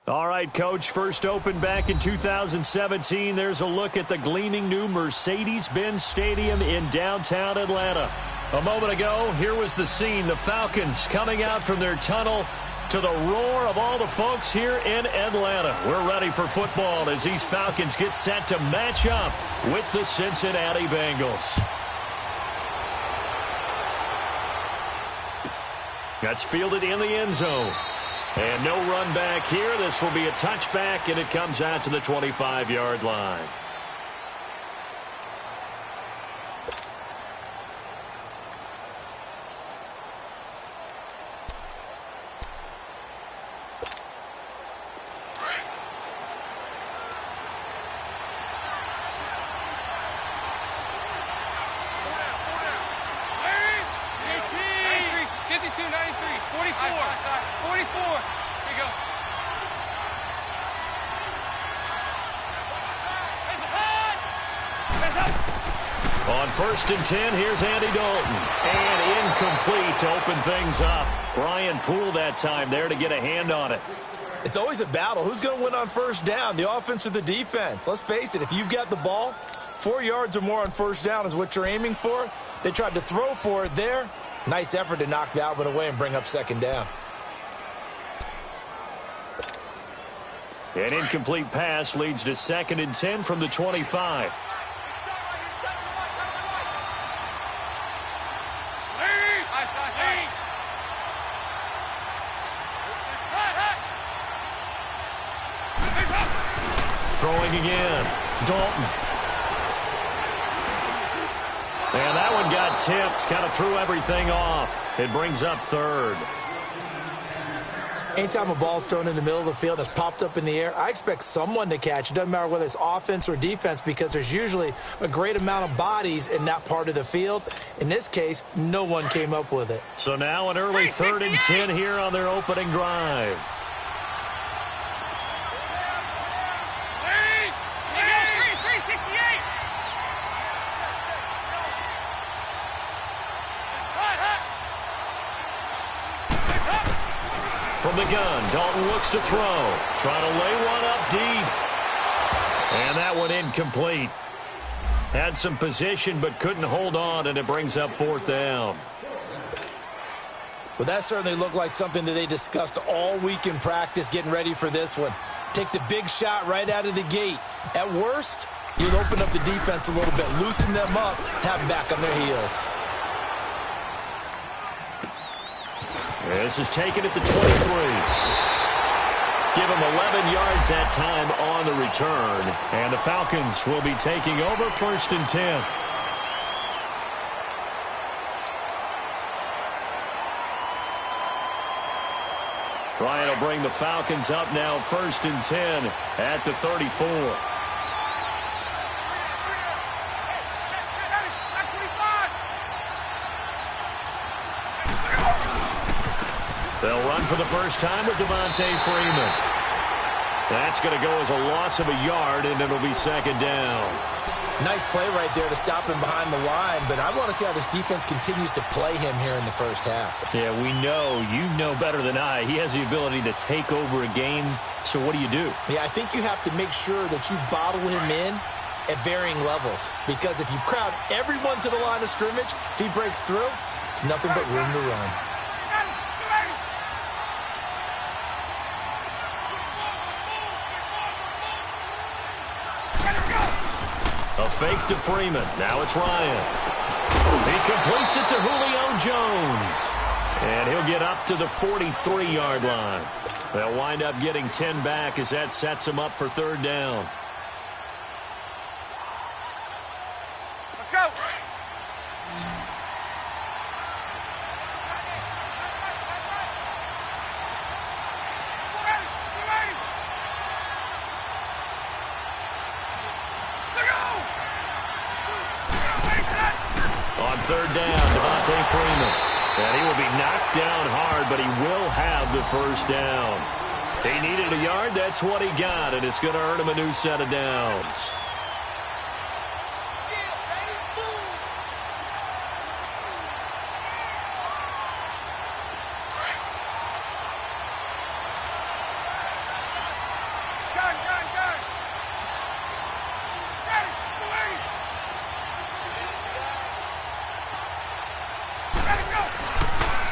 All right, Coach, first opened back in 2017. There's a look at the gleaming new Mercedes-Benz Stadium in downtown Atlanta. A moment ago, here was the scene. The Falcons coming out from their tunnel to the roar of all the folks here in Atlanta. We're ready for football as these Falcons get set to match up with the Cincinnati Bengals. That's fielded in the end zone. And no run back here. This will be a touchback, and it comes out to the 25-yard line. On 1st and 10, here's Andy Dalton. And incomplete to open things up. Brian Poole that time there to get a hand on it. It's always a battle. Who's going to win on first down, the offense or the defense? Let's face it, if you've got the ball, 4 yards or more on first down is what you're aiming for. They tried to throw for it there. Nice effort to knock that one away and bring up second down. An incomplete pass leads to 2nd and 10 from the 25. Throwing again. Dalton. And that one got tipped. Kind of threw everything off. It brings up 3rd. Anytime a ball's thrown in the middle of the field that's popped up in the air, I expect someone to catch. It doesn't matter whether it's offense or defense because there's usually a great amount of bodies in that part of the field. In this case, no one came up with it. So now an early 3rd and 10 here on their opening drive. from the gun. Dalton looks to throw. Trying to lay one up deep. And that one incomplete. Had some position but couldn't hold on, and it brings up fourth down. Well, that certainly looked like something that they discussed all week in practice getting ready for this one. Take the big shot right out of the gate. At worst, you'll open up the defense a little bit, loosen them up, have them back on their heels. This is taken at the 23. Give him 11 yards that time on the return. And the Falcons will be taking over 1st and 10. Ryan will bring the Falcons up now 1st and 10 at the 34. They'll run for the first time with Devontae Freeman. That's going to go as a loss of a yard, and it'll be 2nd down. Nice play right there to stop him behind the line, but I want to see how this defense continues to play him here in the first half. Yeah, we know, you know better than I, he has the ability to take over a game, so what do? Yeah, I think you have to make sure that you bottle him in at varying levels, because if you crowd everyone to the line of scrimmage, if he breaks through, it's nothing but room to run. A fake to Freeman. Now it's Ryan. He completes it to Julio Jones. And he'll get up to the 43-yard line. They'll wind up getting 10 back as that sets him up for 3rd down. Let's go. On 3rd down, Devontae Freeman. And he will be knocked down hard, but he will have the 1st down. He needed a yard. That's what he got, and it's going to earn him a new set of downs.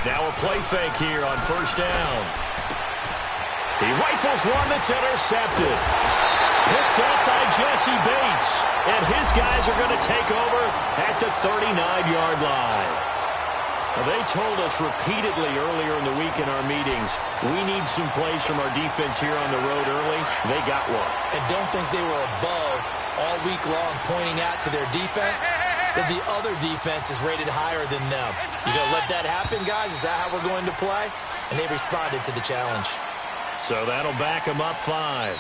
Now a play fake here on 1st down. He rifles one that's intercepted. Picked up by Jesse Bates. And his guys are going to take over at the 39-yard line. Now, they told us repeatedly earlier in the week in our meetings, we need some plays from our defense here on the road early. They got one. And don't think they were above all week long pointing out to their defense that the other defense is rated higher than them. You going to let that happen, guys? Is that how we're going to play? And they responded to the challenge. So that'll back them up 5.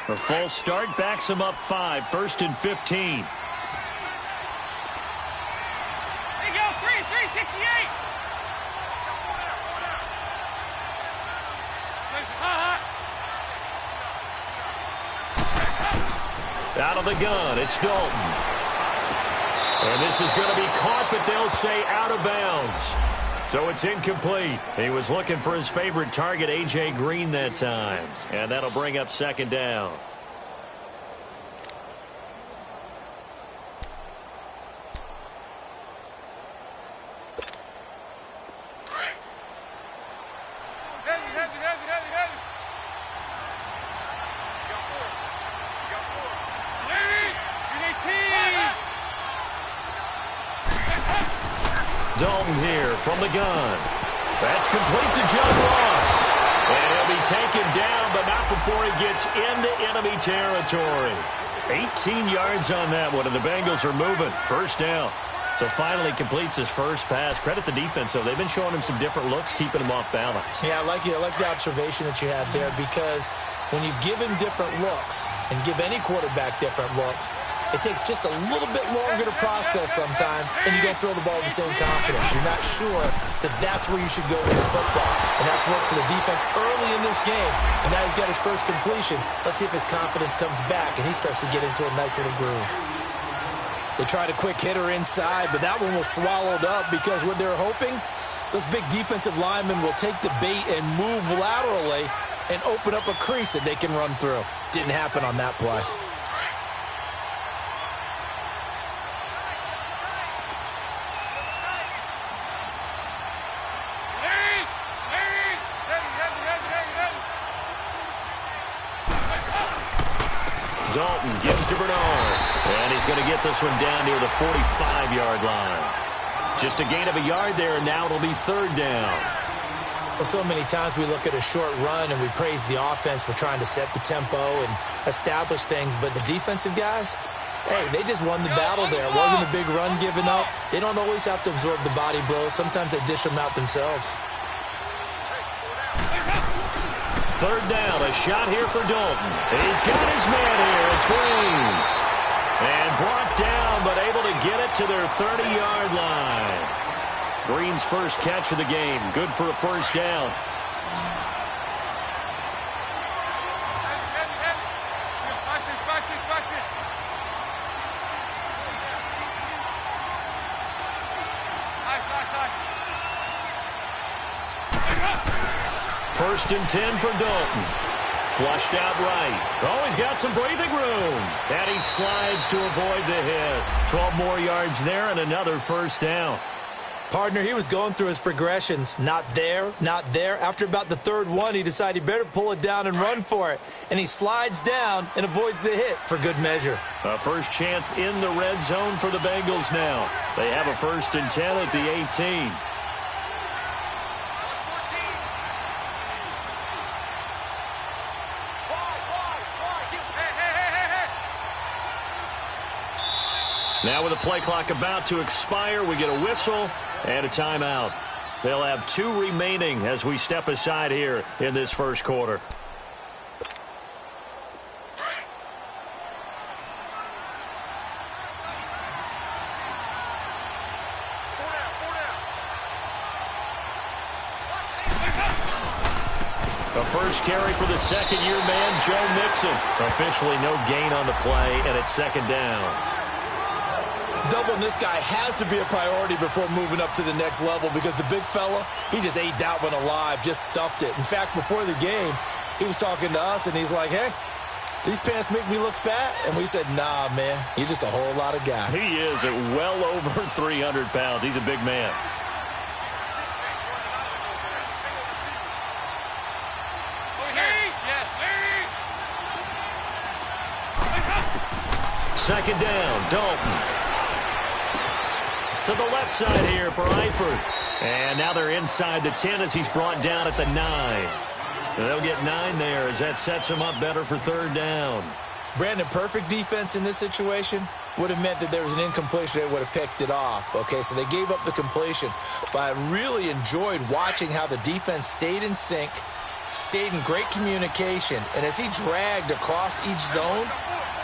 A false start backs them up 5. 1st and 15. There you go, 368. Out of the gun, it's Dalton. And this is going to be caught, but they'll say out of bounds. So it's incomplete. He was looking for his favorite target, A.J. Green, that time. And that'll bring up 2nd down. Dalton here from the gun. That's complete to John Ross. And he'll be taken down, but not before he gets into enemy territory. 18 yards on that one, and the Bengals are moving. 1st down. So finally completes his first pass. Credit the defense, though. They've been showing him some different looks, keeping him off balance. Yeah, I like the observation that you had there, because when you give him different looks and give any quarterback different looks, It takes just a little bit longer to process sometimes, and you don't throw the ball with the same confidence. You're not sure that that's where you should go with the football. And that's worked for the defense early in this game. And now he's got his first completion. Let's see if his confidence comes back and he starts to get into a nice little groove. They tried a quick hitter inside, but that one was swallowed up because what they're hoping, those big defensive linemen will take the bait and move laterally and open up a crease that they can run through. Didn't happen on that play. Dalton gives to Bernard, and he's going to get this one down near the 45-yard line. Just a gain of a yard there, and now it'll be third down. Well, so many times we look at a short run and we praise the offense for trying to set the tempo and establish things, but the defensive guys, hey, they just won the battle there. It wasn't a big run given up. They don't always have to absorb the body blows. Sometimes they dish them out themselves. Third down, a shot here for Dalton. He's got his man here. It's Green. And brought down, but able to get it to their 30-yard line. Green's first catch of the game. Good for a first down. First and 10 for Dalton. Flushed out right. Oh, he's got some breathing room. And he slides to avoid the hit. 12 more yards there and another first down. Partner, he was going through his progressions. Not there, not there. After about the third one, he decided he better pull it down and run for it. And he slides down and avoids the hit for good measure. A first chance in the red zone for the Bengals now. They have a first and 10 at the 18. Now with the play clock about to expire, we get a whistle and a timeout. They'll have 2 remaining as we step aside here in this first quarter. The first carry for the second-year man, Joe Mixon. Officially no gain on the play, and it's second down. Doubling this guy has to be a priority before moving up to the next level because the big fella, he just ate that one alive, just stuffed it. In fact, before the game, he was talking to us, and he's like, hey, these pants make me look fat? And we said, nah, man, you're just a whole lot of guy. He is at well over 300 pounds. He's a big man. Second down, Dalton. To the left side here for Eifert. And now they're inside the 10 as he's brought down at the 9. They'll get 9 there as that sets him up better for third down. Brandon, perfect defense in this situation would have meant that there was an incompletion. They would have picked it off. Okay, so they gave up the completion. But I really enjoyed watching how the defense stayed in sync, stayed in great communication. And as he dragged across each zone,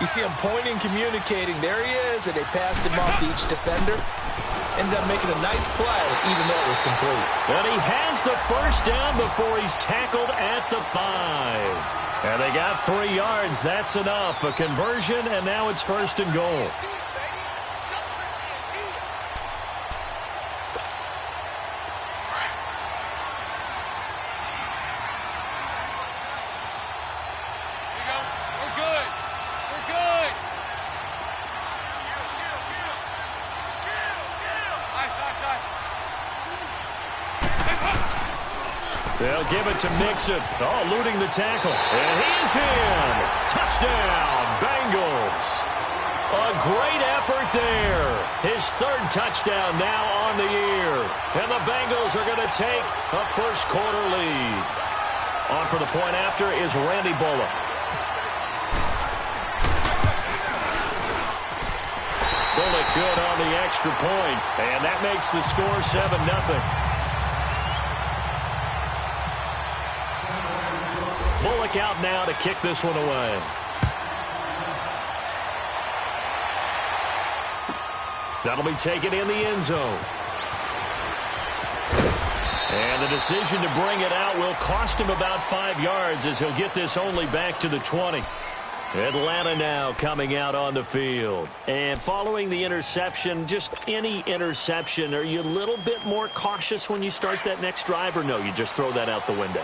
you see him pointing, communicating. There he is, and they passed him off to each defender. Ended up making a nice play, even though it was complete. And he has the first down before he's tackled at the 5. And they got 3 yards. That's enough. A conversion, and now it's first and goal. They'll give it to Mixon. Oh, eluding the tackle. And he's in. Touchdown, Bengals. A great effort there. His third touchdown now on the year. And the Bengals are going to take a first quarter lead. On for the point after is Randy Bullock. Bullock good on the extra point. And that makes the score 7-0. Bullock out now to kick this one away. That'll be taken in the end zone. And the decision to bring it out will cost him about 5 yards as he'll get this only back to the 20. Atlanta now coming out on the field. And following the interception, just any interception, are you a little bit more cautious when you start that next drive, or no, you just throw that out the window?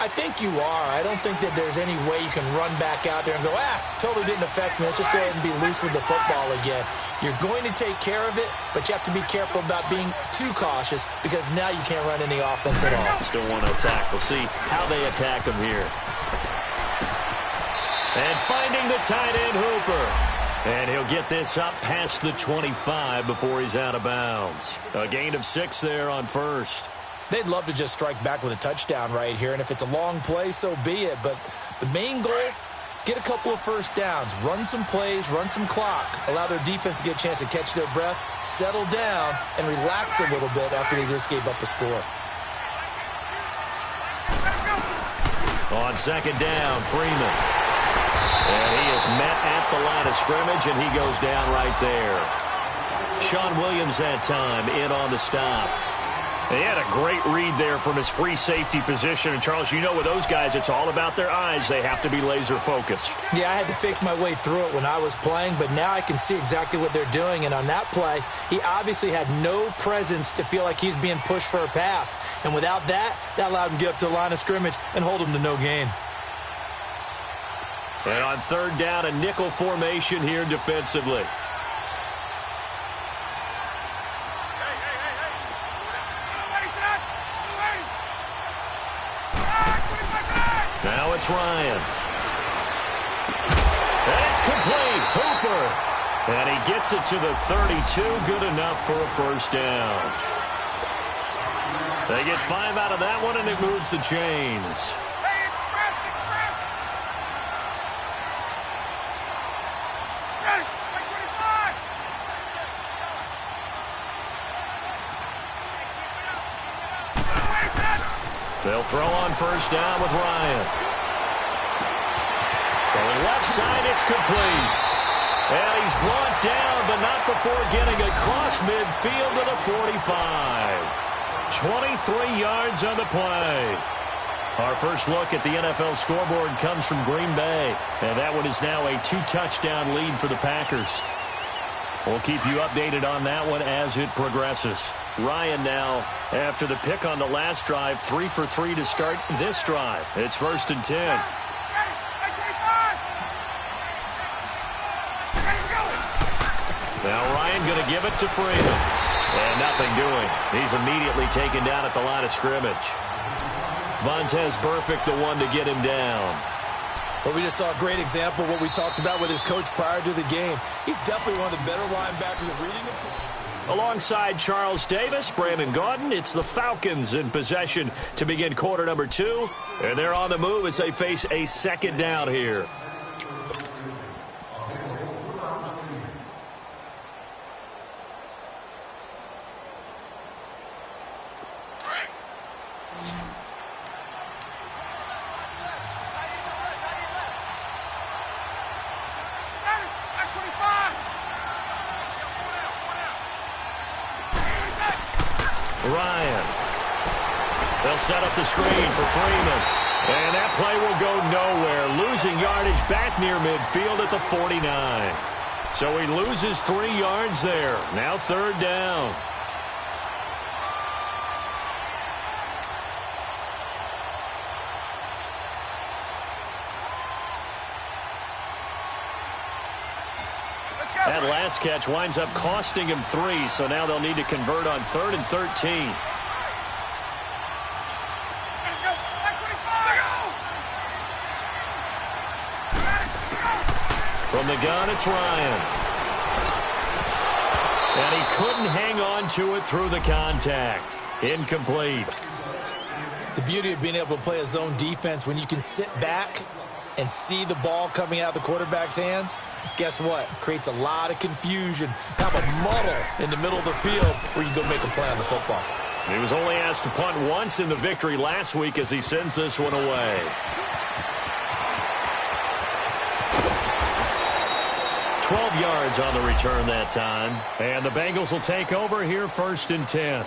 I think you are. I don't think that there's any way you can run back out there and go, totally didn't affect me. Let's just go ahead and be loose with the football again. You're going to take care of it, but you have to be careful about being too cautious because now you can't run any offense at all. Still want to attack. We'll see how they attack him here. And finding the tight end, Hooper. And he'll get this up past the 25 before he's out of bounds. A gain of 6 there on first. They'd love to just strike back with a touchdown right here, and if it's a long play, so be it. But the main goal, get a couple of first downs, run some plays, run some clock, allow their defense to get a chance to catch their breath, settle down, and relax a little bit after they just gave up a score. On second down, Freeman. And he is met at the line of scrimmage, and he goes down right there. Sean Williams that time in on the stop. They had a great read there from his free safety position. And, Charles, you know with those guys, it's all about their eyes. They have to be laser-focused. Yeah, I had to fake my way through it when I was playing, but now I can see exactly what they're doing. And on that play, he obviously had no presence to feel like he's being pushed for a pass. And without that, that allowed him to get up to the line of scrimmage and hold him to no gain. And on third down, a nickel formation here defensively. Now it's Ryan. And it's complete. Hooper. And he gets it to the 32. Good enough for a first down. They get 5 out of that one, and it moves the chains. They'll throw on first down with Ryan. Throwing left side, it's complete. And he's brought down, but not before getting across midfield to the 45. 23 yards on the play. Our first look at the NFL scoreboard comes from Green Bay. And that one is now a 2-touchdown lead for the Packers. We'll keep you updated on that one as it progresses. Ryan now, after the pick on the last drive, 3 for 3 to start this drive. It's 1st and 10. Now Ryan going to give it to Freeman. And nothing doing. He's immediately taken down at the line of scrimmage. Vontez Burfict, the one to get him down. Well, we just saw a great example of what we talked about with his coach prior to the game. He's definitely one of the better linebackers at reading it. Alongside Charles Davis, Brandon Gaudin, it's the Falcons in possession to begin quarter number 2. And they're on the move as they face a second down here. Ryan. They'll set up the screen for Freeman. And that play will go nowhere. Losing yardage back near midfield at the 49. So he loses 3 yards there. Now third down. That last catch winds up costing him 3, so now they'll need to convert on 3rd and 13. From the gun, it's Ryan. And he couldn't hang on to it through the contact. Incomplete. The beauty of being able to play a zone defense when you can sit back and see the ball coming out of the quarterback's hands, guess what? It creates a lot of confusion. Have a muddle in the middle of the field where you go make a play on the football. He was only asked to punt once in the victory last week as he sends this one away. 12 yards on the return that time. And the Bengals will take over here 1st and 10.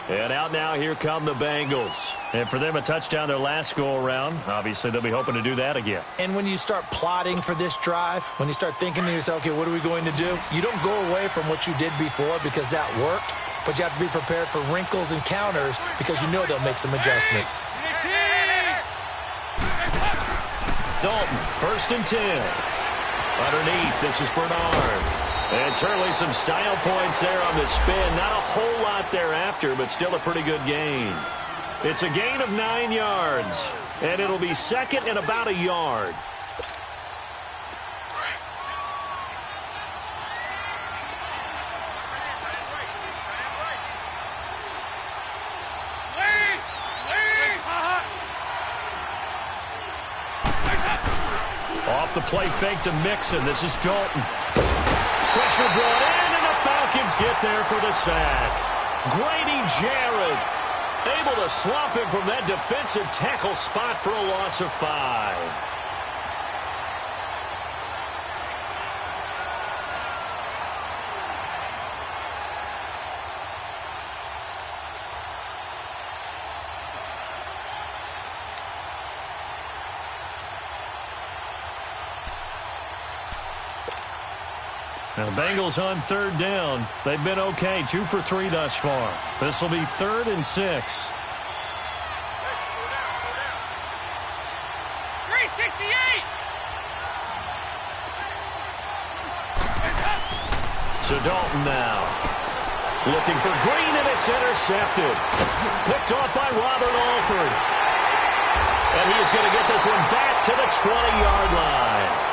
And out now, here come the Bengals. And for them, a touchdown their last go-around. Obviously, they'll be hoping to do that again. And when you start plotting for this drive, when you start thinking to yourself, okay, what are we going to do? You don't go away from what you did before because that worked, but you have to be prepared for wrinkles and counters because you know they'll make some adjustments. Dalton, 1st and 10. Underneath, this is Bernard. And certainly some style points there on the spin. Not a whole lot thereafter, but still a pretty good gain. It's a gain of 9 yards, and it'll be 2nd and about a yard. Off the play fake to Mixon. This is Dalton. Pressure brought in, and the Falcons get there for the sack. Grady Jarrett able to swamp him from that defensive tackle spot for a loss of 5. Now, the Bengals on 3rd down. They've been okay, 2 for 3 thus far. This will be 3rd and 6. 368. So Dalton now looking for Green, and it's intercepted. Picked off by Robert Alford. And he is going to get this one back to the 20-yard line.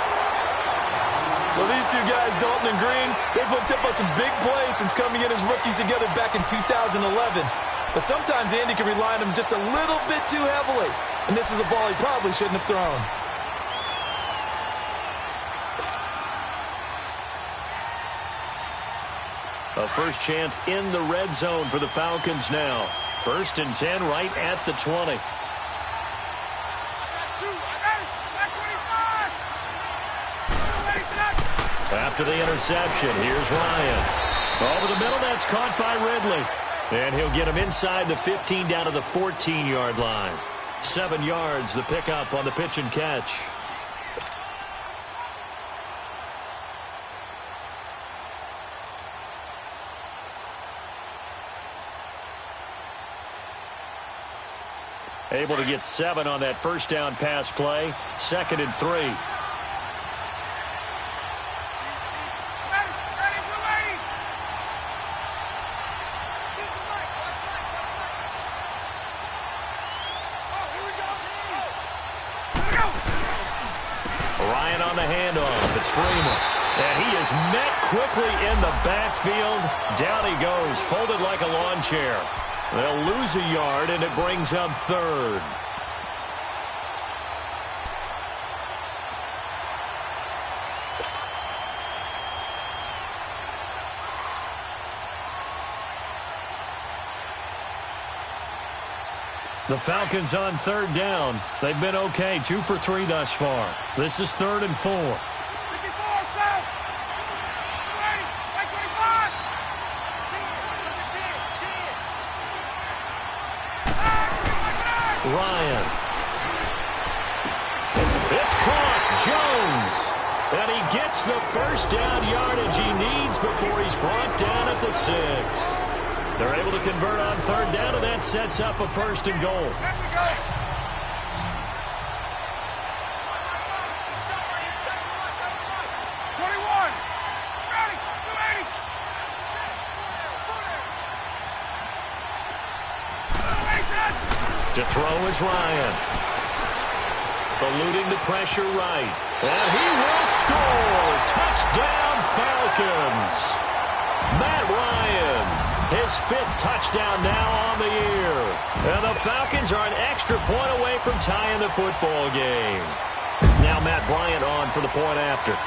Well, these two guys, Dalton and Green, they've hooked up on some big plays since coming in as rookies together back in 2011. But sometimes Andy can rely on them just a little bit too heavily. And this is a ball he probably shouldn't have thrown. A first chance in the red zone for the Falcons now. 1st and 10 right at the 20. After the interception, here's Ryan. Over the middle, that's caught by Ridley. And he'll get him inside the 15 down to the 14-yard line. 7 yards, the pickup on the pitch and catch. Able to get 7 on that first down pass play. 2nd and 3. Ryan on the handoff. It's Freeman. And he is met quickly in the backfield. Down he goes, folded like a lawn chair. They'll lose a yard, and it brings up 3rd. The Falcons on 3rd down. They've been okay, 2 for 3 thus far. This is 3rd and 4. 54, south. 25. Ryan. It's caught. Jones. And he gets the first down yardage he needs before he's brought down at the 6. They're able to convert on 3rd down, and that sets up a 1st and goal. Here we go. 21. Ready. 280. To throw is Ryan. Eluding the pressure right. And he will score. Touchdown, Falcons. Matt Ryan. His 5th touchdown now on the year. And the Falcons are an extra point away from tying the football game. Now Matt Bryant on for the point after.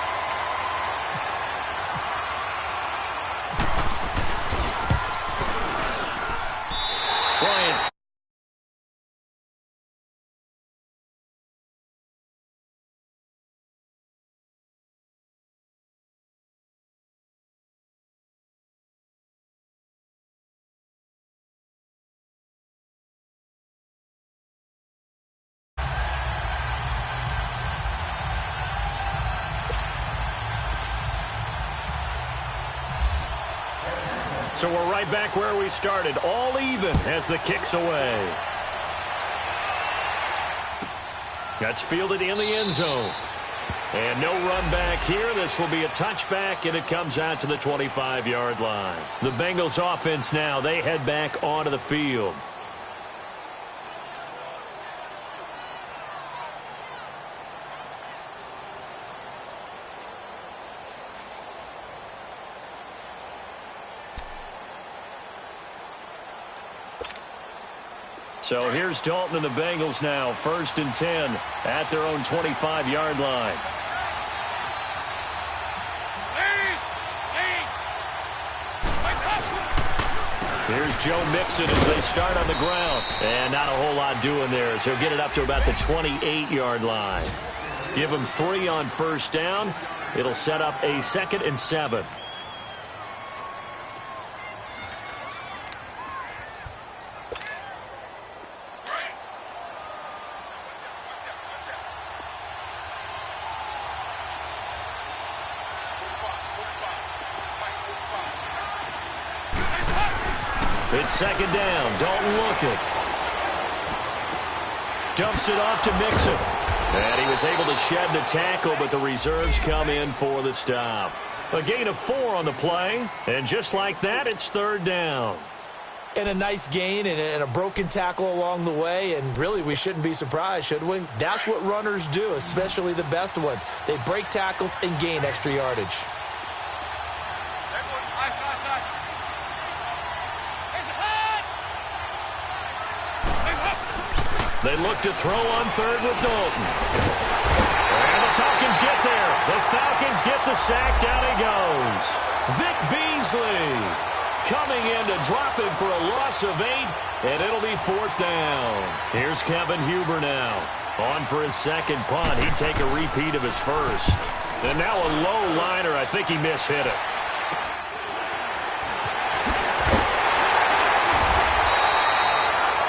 So we're right back where we started, all even as the kick's away. That's fielded in the end zone. And no run back here. This will be a touchback, and it comes out to the 25-yard line. The Bengals offense now, they head back onto the field. So here's Dalton and the Bengals now, 1st and 10 at their own 25-yard line. Here's Joe Mixon as they start on the ground. And not a whole lot doing there as he'll get it up to about the 28-yard line. Give him 3 on 1st down. It'll set up a 2nd and 7. It's 2nd down. Dalton looking. Dumps it off to Mixon. And he was able to shed the tackle, but the reserves come in for the stop. A gain of 4 on the play. And just like that, it's 3rd down. And a nice gain and a broken tackle along the way. And really, we shouldn't be surprised, should we? That's what runners do, especially the best ones. They break tackles and gain extra yardage. They look to throw on 3rd with Dalton. And the Falcons get there. The Falcons get the sack. Down he goes. Vic Beasley coming in to drop him for a loss of 8, and it'll be 4th down. Here's Kevin Huber now. On for his 2nd punt. He'd take a repeat of his 1st. And now a low liner. I think he mishit it.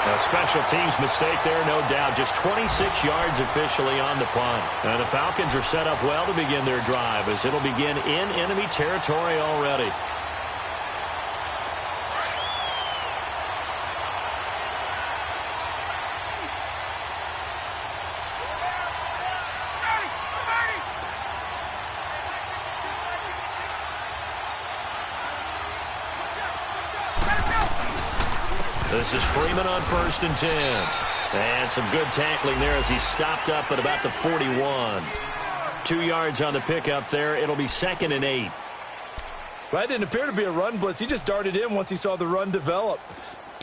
A special teams mistake there, no doubt. Just 26 yards officially on the punt. And the Falcons are set up well to begin their drive as it'll begin in enemy territory already. This is Freeman on 1st and 10. And some good tackling there as he stopped up at about the 41. 2 yards on the pickup there. It'll be 2nd and 8. Well, that didn't appear to be a run blitz. He just darted in once he saw the run develop.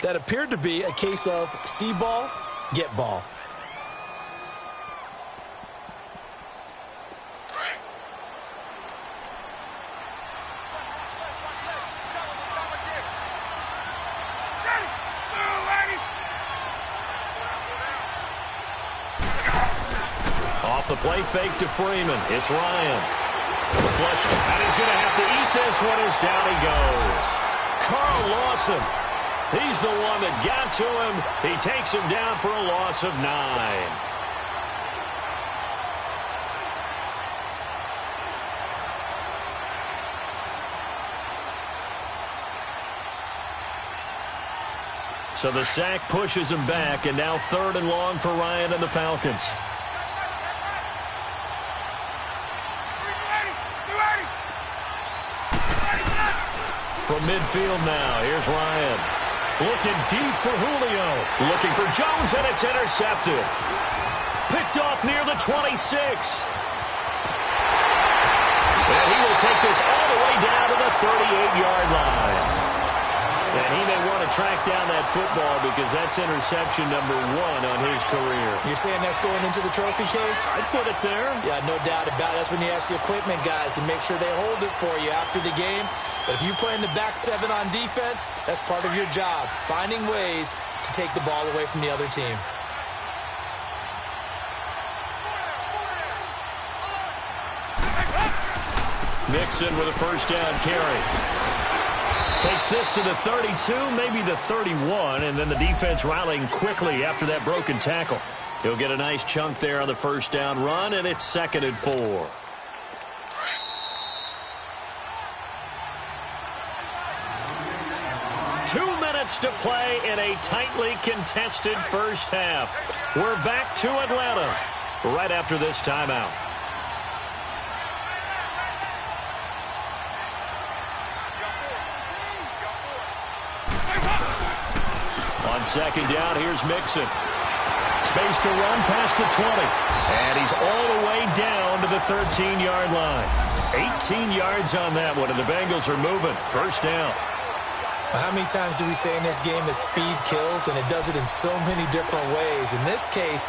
That appeared to be a case of see ball, get ball. The play fake to Freeman. It's Ryan. The flush. And he's going to have to eat this one as down he goes. Carl Lawson. He's the one that got to him. He takes him down for a loss of 9. So the sack pushes him back, and now 3rd and long for Ryan and the Falcons. From midfield now, here's Ryan. Looking deep for Julio. Looking for Jones, and it's intercepted. Picked off near the 26. And he will take this all the way down to the 38-yard line. And he may want to track down that football because that's interception number 1 on his career. You're saying that's going into the trophy case? I'd put it there. Yeah, no doubt about it. That's when you ask the equipment guys to make sure they hold it for you after the game. But if you play in the back 7 on defense, that's part of your job, finding ways to take the ball away from the other team. Mixon with a 1st down carry. Takes this to the 32, maybe the 31, and then the defense rallying quickly after that broken tackle. He'll get a nice chunk there on the 1st down run, and it's 2nd and 4. minutes to play in a tightly contested first half. We're back to Atlanta right after this timeout. On second down, here's Mixon. Space to run past the 20. And he's all the way down to the 13-yard line. 18 yards on that one, and the Bengals are moving. First down. How many times do we say in this game that speed kills, and it does it in so many different ways? In this case,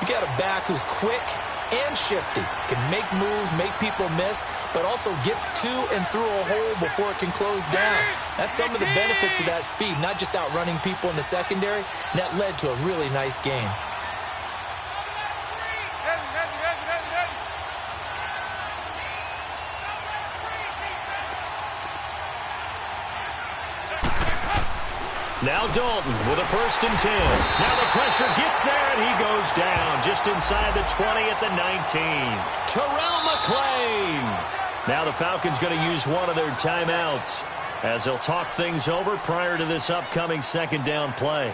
you got a back who's quick and shifty, can make moves, make people miss, but also gets to and through a hole before it can close down. That's some of the benefits of that speed, not just outrunning people in the secondary. And that led to a really nice game. Now Dalton with a 1st and 10. Now the pressure gets there, and he goes down just inside the 20 at the 19. Terrell McClain. Now the Falcons going to use one of their timeouts as they'll talk things over prior to this upcoming second down play.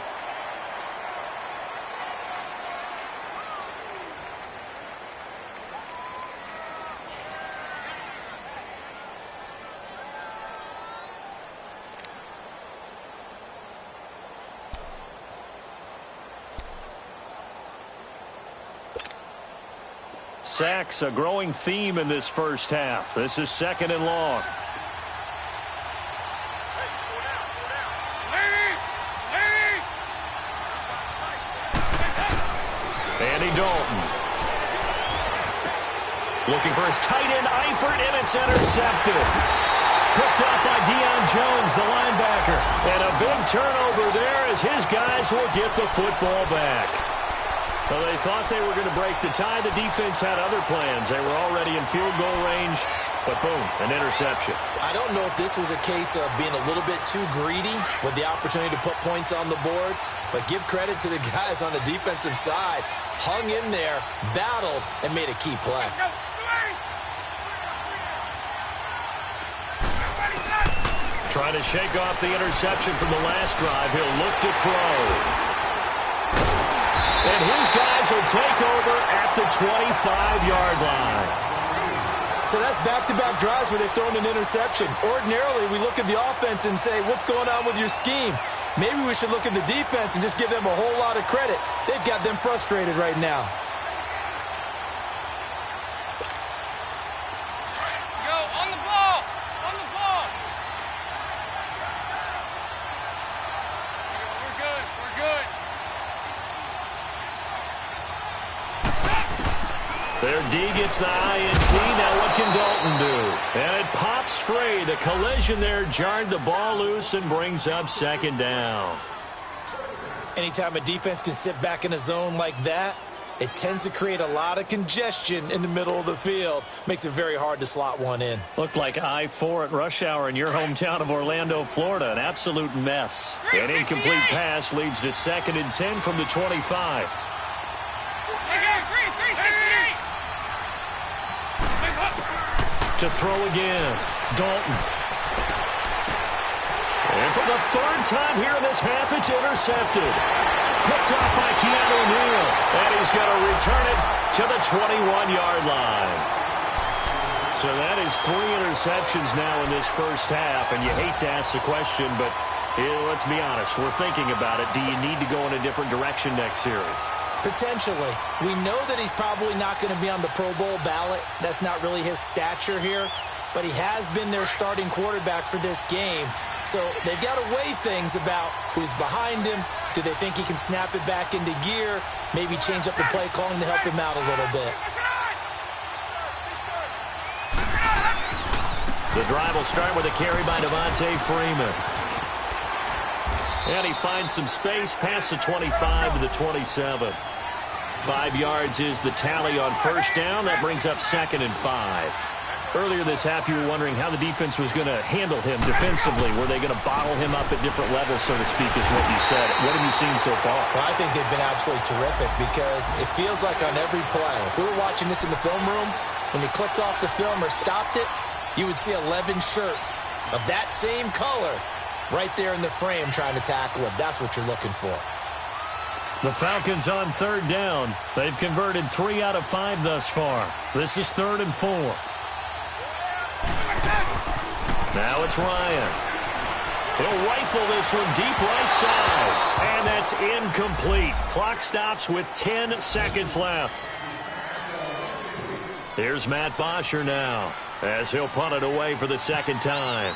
Sacks, a growing theme in this first half. This is 2nd and long. Andy Dalton. Looking for his tight end, Eifert, and it's intercepted. Picked up by Deion Jones, the linebacker. And a big turnover there as his guys will get the football back. Well, they thought they were going to break the tie. The defense had other plans. They were already in field goal range, but boom, an interception. I don't know if this was a case of being a little bit too greedy with the opportunity to put points on the board, but give credit to the guys on the defensive side. Hung in there, battled, and made a key play. Trying to shake off the interception from the last drive. He'll look to throw. And his guys will take over at the 25-yard line. So that's back-to-back drives where they've thrown an interception. Ordinarily, we look at the offense and say, what's going on with your scheme? Maybe we should look at the defense and just give them a whole lot of credit. They've got them frustrated right now. Go, on the ball! On the ball! We're good, we're good. Their D gets the INT. Now what can Dalton do? And it pops free. The collision there jarred the ball loose and brings up 2nd down. Anytime a defense can sit back in a zone like that, it tends to create a lot of congestion in the middle of the field. Makes it very hard to slot one in. Looked like I-4 at rush hour in your hometown of Orlando, Florida. An absolute mess. An incomplete pass leads to 2nd and 10 from the 25. To throw again, Dalton. And for the 3rd time here in this half, it's intercepted. Picked off by Keanu Neal. And he's going to return it to the 21-yard line. So that is 3 interceptions now in this first half. And you hate to ask the question, but let's be honest. We're thinking about it. Do you need to go in a different direction next series? Potentially. We know that he's probably not going to be on the Pro Bowl ballot. That's not really his stature here. But he has been their starting quarterback for this game. So they've got to weigh things about who's behind him. Do they think he can snap it back into gear? Maybe change up the play calling to help him out a little bit. The drive will start with a carry by Devontae Freeman. And he finds some space past the 25 to the 27. 5 yards is the tally on first down. That brings up 2nd and 5. Earlier this half, you were wondering how the defense was going to handle him defensively. Were they going to bottle him up at different levels, so to speak, is what you said. What have you seen so far? Well, I think they've been absolutely terrific because it feels like on every play, if we were watching this in the film room, when you clicked off the film or stopped it, you would see 11 shirts of that same color right there in the frame trying to tackle him. That's what you're looking for. The Falcons on third down. They've converted 3 out of 5 thus far. This is 3rd and 4. Now it's Ryan. He'll rifle this one deep right side. And that's incomplete. Clock stops with 10 seconds left. Here's Matt Bosher now, as he'll punt it away for the second time.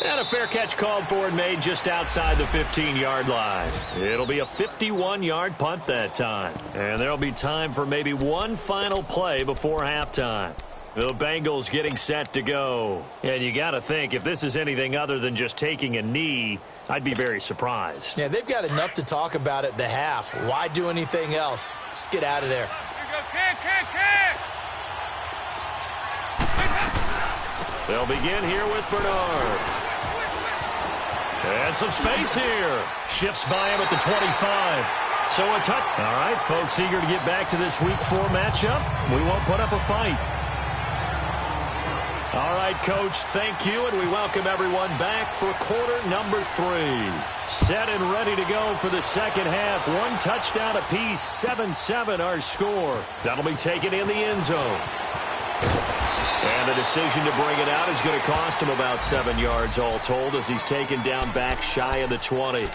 And a fair catch called for and made just outside the 15-yard line. It'll be a 51-yard punt that time. And there'll be time for maybe one final play before halftime. The Bengals getting set to go. And you got to think, if this is anything other than just taking a knee, I'd be very surprised. Yeah, they've got enough to talk about at the half. Why do anything else? Just get out of there. Here you go, kick. They'll begin here with Bernard. And some space here. Shifts by him at the 25. So a touch. All right, folks, eager to get back to this Week 4 matchup. We won't put up a fight. All right, Coach, thank you, and we welcome everyone back for quarter number 3. Set and ready to go for the second half. 1 touchdown apiece, 7-7 our score. That'll be taken in the end zone. And the decision to bring it out is going to cost him about 7 yards all told as he's taken down back shy of the 20.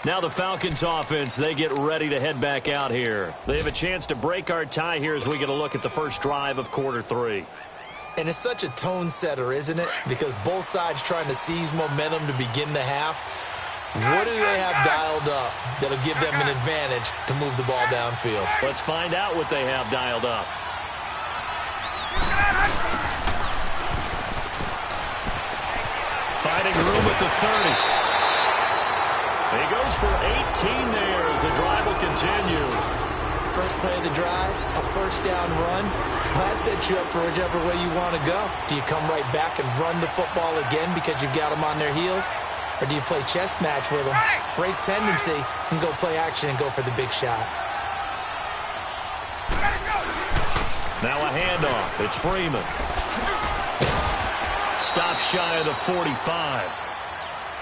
Now the Falcons offense, they get ready to head back out here. They have a chance to break our tie here as we get a look at the first drive of quarter 3. And it's such a tone setter, isn't it? Because both sides trying to seize momentum to begin the half. What do they have dialed up that'll give them an advantage to move the ball downfield? Let's find out what they have dialed up. Finding room at the 30. He goes for 18 there as the drive will continue. First play of the drive, a first down run. That sets you up for whichever way you want to go. Do you come right back and run the football again because you've got them on their heels? Or do you play chess match with them, break tendency, and go play action and go for the big shot? Now a handoff. It's Freeman. Stops shy of the 45.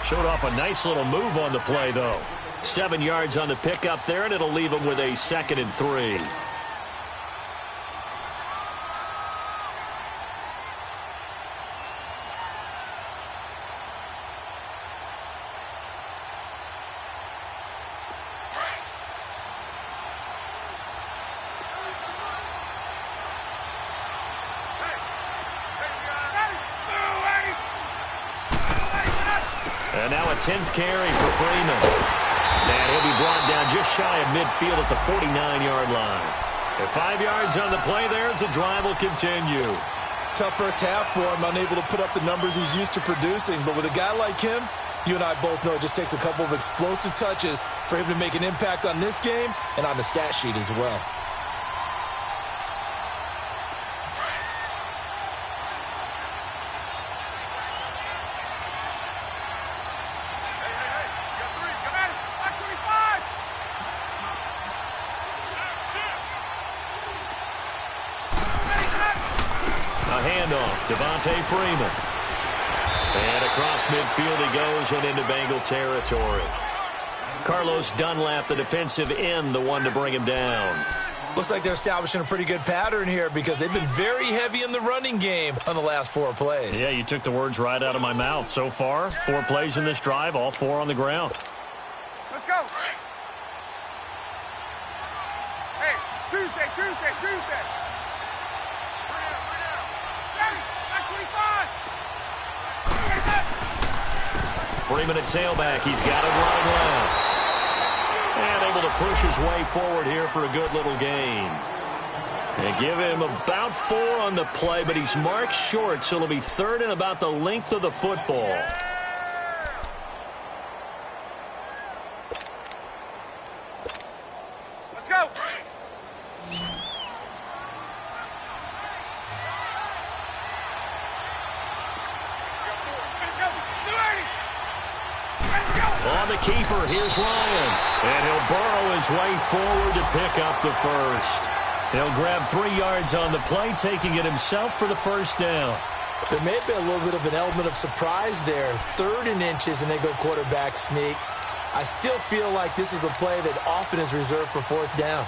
Showed off a nice little move on the play, though. 7 yards on the pickup there, and it'll leave him with a 2nd and 3. And now a 10th carry for Freeman. And he'll be brought down just shy of midfield at the 49-yard line. And 5 yards on the play there as the drive will continue. Tough first half for him, unable to put up the numbers he's used to producing. But with a guy like him, you and I both know it just takes a couple of explosive touches for him to make an impact on this game and on the stat sheet as well. Devontae Freeman. And across midfield he goes and into Bengal territory. Carlos Dunlap, the defensive end, the one to bring him down. Looks like they're establishing a pretty good pattern here because they've been very heavy in the running game on the last 4 plays. Yeah, you took the words right out of my mouth. So far, 4 plays in this drive, all 4 on the ground. Let's go. Hey, Tuesday. Freeman at tailback. He's got it running left. And able to push his way forward here for a good little gain. And give him about 4 on the play, but he's marked short, so it'll be 3rd and about the length of the football. Let's go. On the keeper, here's Ryan. And he'll burrow his way forward to pick up the first. He'll grab 3 yards on the play, taking it himself for the first down. There may have been a little bit of an element of surprise there. 3rd and inches, and they go quarterback sneak. I still feel like this is a play that often is reserved for 4th down.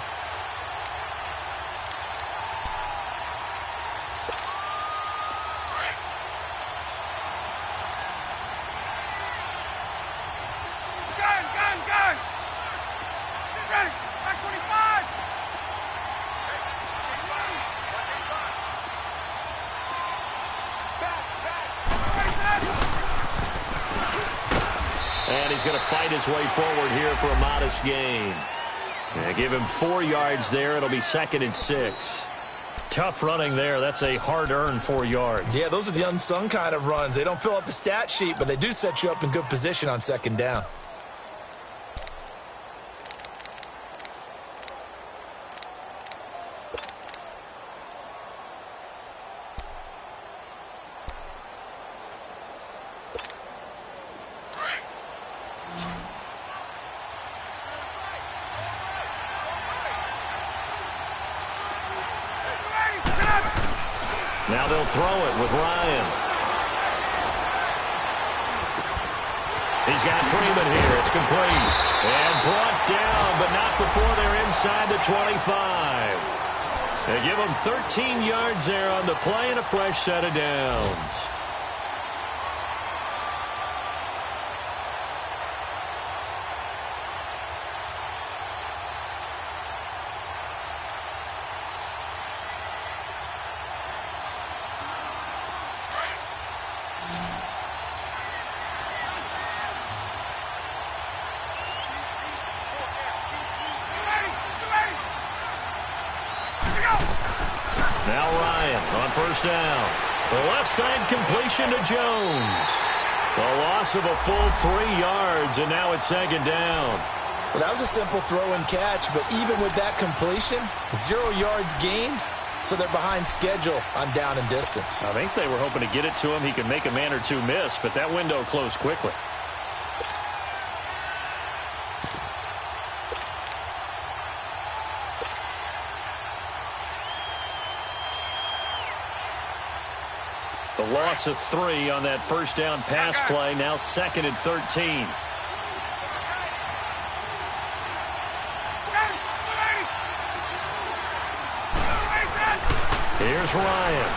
Gun! She's ready! Back 25! And he's going to fight his way forward here for a modest gain. And give him 4 yards there. It'll be 2nd and 6. Tough running there. That's a hard-earned 4 yards. Yeah, those are the unsung kind of runs. They don't fill up the stat sheet, but they do set you up in good position on 2nd down. Now they'll throw it with Ryan. He's got Freeman here. It's complete. And brought down, but not before they're inside the 25. They give him 13 yards there on the play and a fresh set of downs. Now Ryan on 1st down. The left side completion to Jones. The loss of a full 3 yards, and now it's 2nd down. Well, that was a simple throw and catch, but even with that completion, 0 yards gained, so they're behind schedule on down and distance. I think they were hoping to get it to him. He could make a man or two miss, but that window closed quickly. The loss of 3 on that 1st down pass play, now 2nd and 13. Here's Ryan.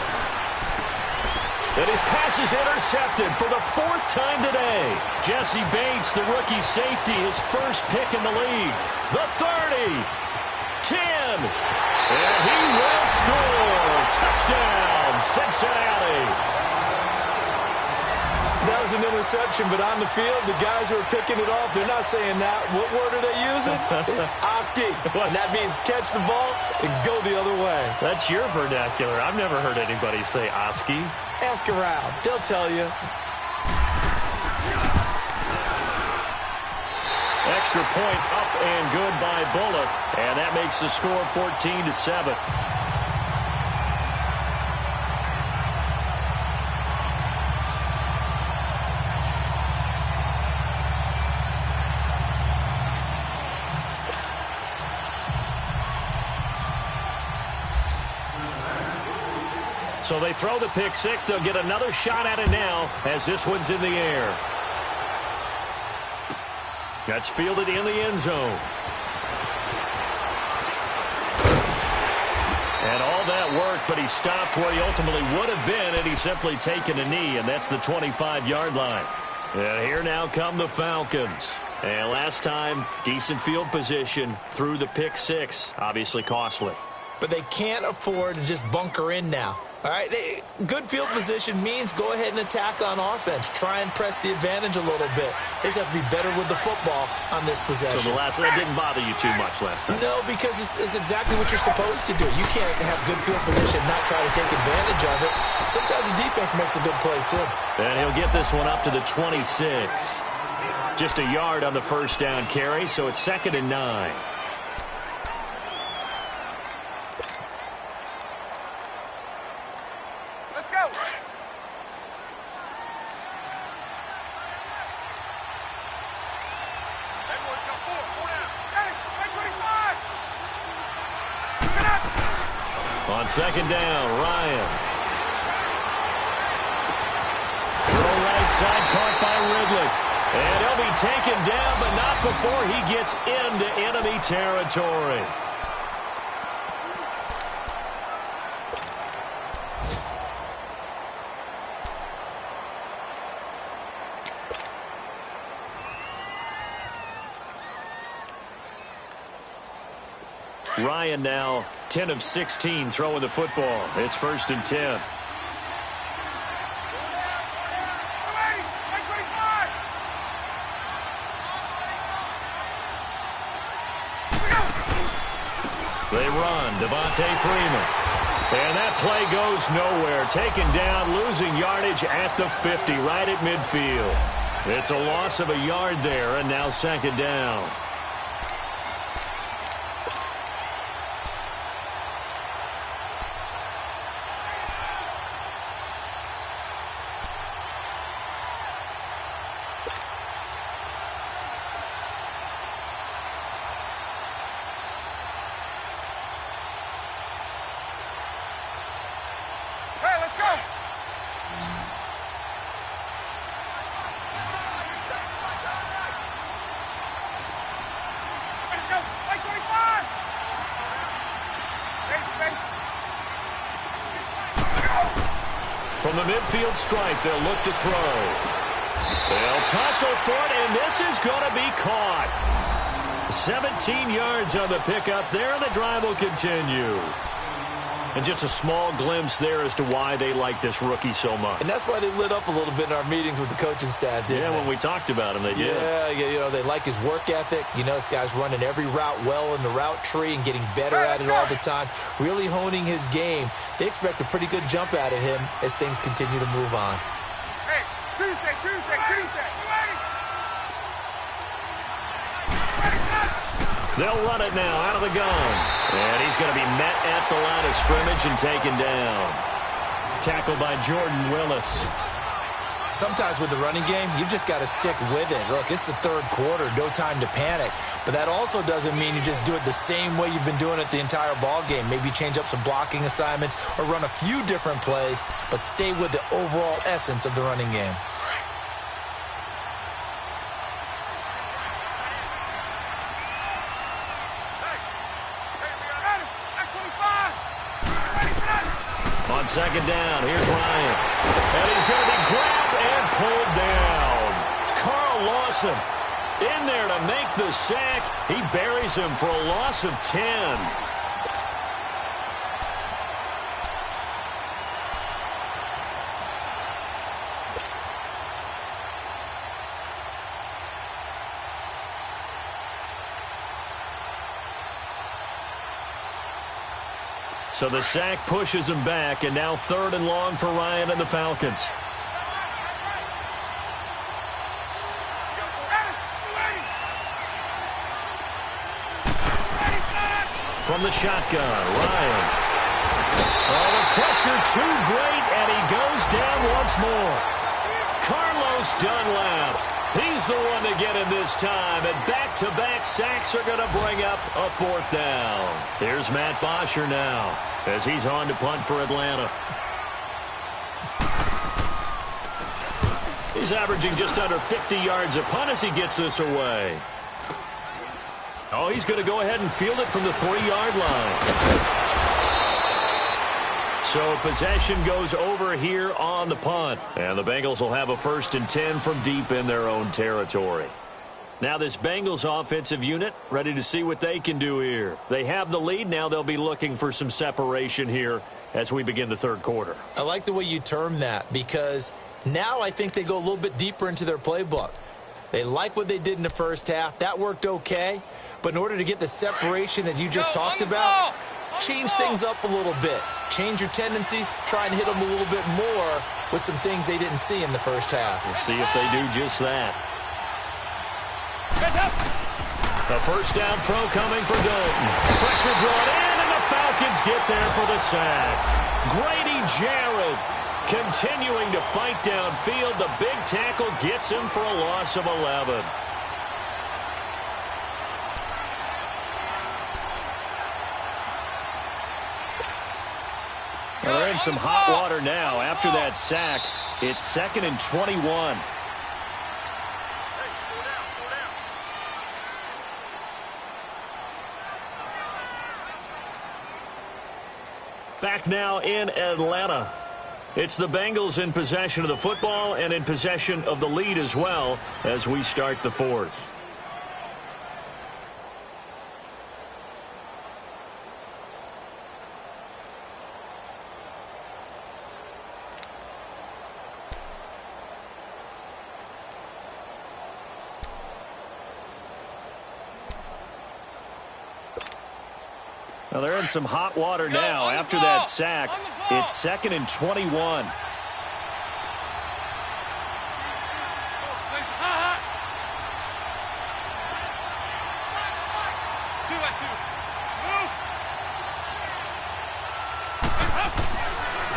And his pass is intercepted for the 4th time today. Jesse Bates, the rookie safety, his first pick in the league. The 30. 10. And he will score. Touchdown, Cincinnati. That was an interception, but on the field, the guys who are picking it off, they're not saying that. What word are they using? It's Oski. And that means catch the ball and go the other way. That's your vernacular. I've never heard anybody say Oski. Ask around. They'll tell you. Extra point up and good by Bullock. And that makes the score 14-7. So they throw the pick 6. They'll get another shot at it now as this one's in the air. That's fielded in the end zone. And all that work, but he stopped where he ultimately would have been had he simply taken a knee, and that's the 25-yard line. And here now come the Falcons. And last time, decent field position through the pick 6, obviously costly. But they can't afford to just bunker in now. All right, good field position means go ahead and attack on offense. Try and press the advantage a little bit. They just have to be better with the football on this possession. So that didn't bother you too much last time? No, because it's exactly what you're supposed to do. You can't have good field position and not try to take advantage of it. Sometimes the defense makes a good play, too. And he'll get this one up to the 26. Just a yard on the 1st down carry, so it's 2nd and 9. On second down, Ryan. Throw right side, caught by Ridley. And he'll be taken down, but not before he gets into enemy territory. Ryan now 10 of 16 throwing the football. It's 1st and 10. They run, Devontae Freeman. And that play goes nowhere. Taken down, losing yardage at the 50, right at midfield. It's a loss of a yard there, and now 2nd down. From the midfield stripe, they'll look to throw. They'll tussle for it, and this is going to be caught. 17 yards on the pickup there, and the drive will continue. And just a small glimpse there as to why they like this rookie so much. And that's why they lit up a little bit in our meetings with the coaching staff, didn't they? When we talked about him, they did. Yeah, they like his work ethic. This guy's running every route well in the route tree and getting better at it all the time, really honing his game. They expect a pretty good jump out of him as things continue to move on. Hey, Tuesday. They'll run it now out of the gun. And he's going to be met at the line of scrimmage and taken down. Tackled by Jordan Willis. Sometimes with the running game, you've just got to stick with it. Look, it's the 3rd quarter, no time to panic. But that also doesn't mean you just do it the same way you've been doing it the entire ball game. Maybe change up some blocking assignments or run a few different plays, but stay with the overall essence of the running game. On 2nd down, here's Ryan. And he's going to be grabbed and pulled down. Carl Lawson in there to make the sack. He buries him for a loss of 10. So the sack pushes him back, and now 3rd and long for Ryan and the Falcons. From the shotgun, Ryan. Oh, the pressure too great, and he goes down once more. Carlos Dunlap. He's the one to get him this time, and back-to-back sacks are going to bring up a 4th down. Here's Matt Bosher now as he's on to punt for Atlanta. He's averaging just under 50 yards a punt as he gets this away. Oh, he's going to go ahead and field it from the 3-yard line. So possession goes over here on the punt. And the Bengals will have a 1st and 10 from deep in their own territory. Now this Bengals offensive unit ready to see what they can do here. They have the lead. Now they'll be looking for some separation here as we begin the 3rd quarter. I like the way you term that because now I think they go a little bit deeper into their playbook. They like what they did in the 1st half. That worked okay. But in order to get the separation that you just talked about, change things up a little bit. Change your tendencies. Try and hit them a little bit more with some things they didn't see in the 1st half. We'll see if they do just that. A 1st down throw coming for Dalton. Pressure brought in, and the Falcons get there for the sack. Grady Jarrett continuing to fight downfield. The big tackle gets him for a loss of 11. Well, they're in some hot water now. After that sack, it's 2nd and 21. Back now in Atlanta. It's the Bengals in possession of the football and in possession of the lead as well as we start the fourth. Well, they're in some hot water now. After that sack, it's 2nd and 21.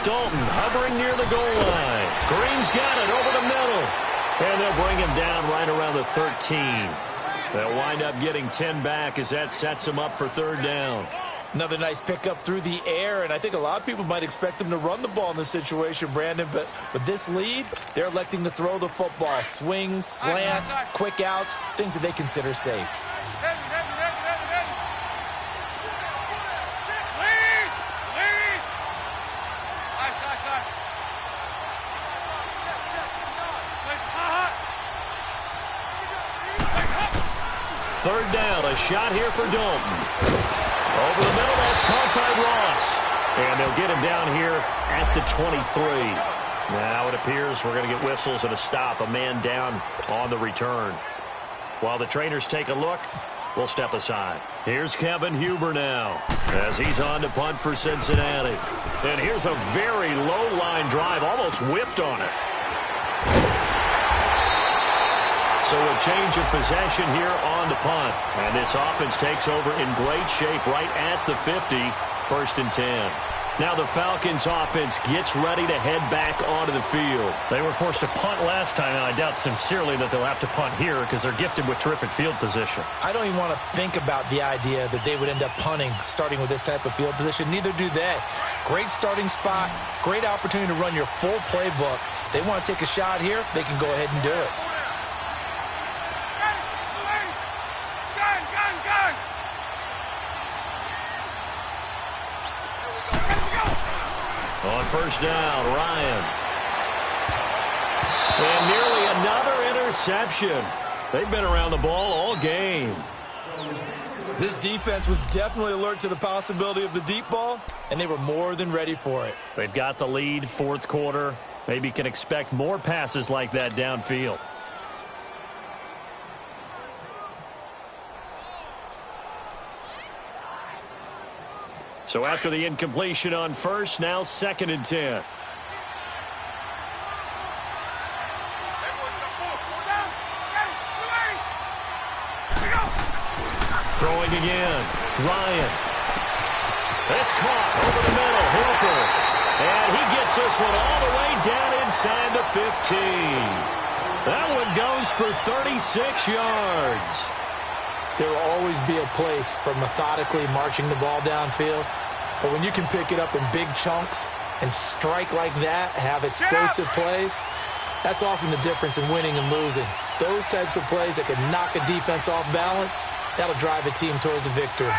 Dalton hovering near the goal line. Green's got it over the middle. And they'll bring him down right around the 13. They'll wind up getting 10 back as that sets him up for 3rd down. Another nice pickup through the air, and I think a lot of people might expect them to run the ball in this situation, Brandon, but with this lead, they're electing to throw the football. Swings, slants, quick outs, things that they consider safe. Third down, a shot here for Dalton. Over the middle, that's caught by Ross. And they'll get him down here at the 23. Now it appears we're going to get whistles and a stop, a man down on the return. While the trainers take a look, we'll step aside. Here's Kevin Huber now as he's on to punt for Cincinnati. And here's a very low line drive, almost whiffed on it. So a change of possession here on the punt. And this offense takes over in great shape right at the 50, 1st and 10. Now the Falcons offense gets ready to head back onto the field. They were forced to punt last time, and I doubt sincerely that they'll have to punt here because they're gifted with terrific field position. I don't even want to think about the idea that they would end up punting starting with this type of field position. Neither do they. Great starting spot, great opportunity to run your full playbook. If they want to take a shot here, they can go ahead and do it. On 1st down, Ryan. And nearly another interception. They've been around the ball all game. This defense was definitely alert to the possibility of the deep ball, and they were more than ready for it. They've got the lead, 4th quarter. Maybe can expect more passes like that downfield. So after the incompletion on 1st, now 2nd and 10. Throwing again. Ryan. It's caught over the middle. Hooper. And he gets this one all the way down inside the 15. That one goes for 36 yards. There will always be a place for methodically marching the ball downfield. But when you can pick it up in big chunks and strike like that, have explosive plays, that's often the difference in winning and losing. Those types of plays that can knock a defense off balance, that'll drive a team towards a victory.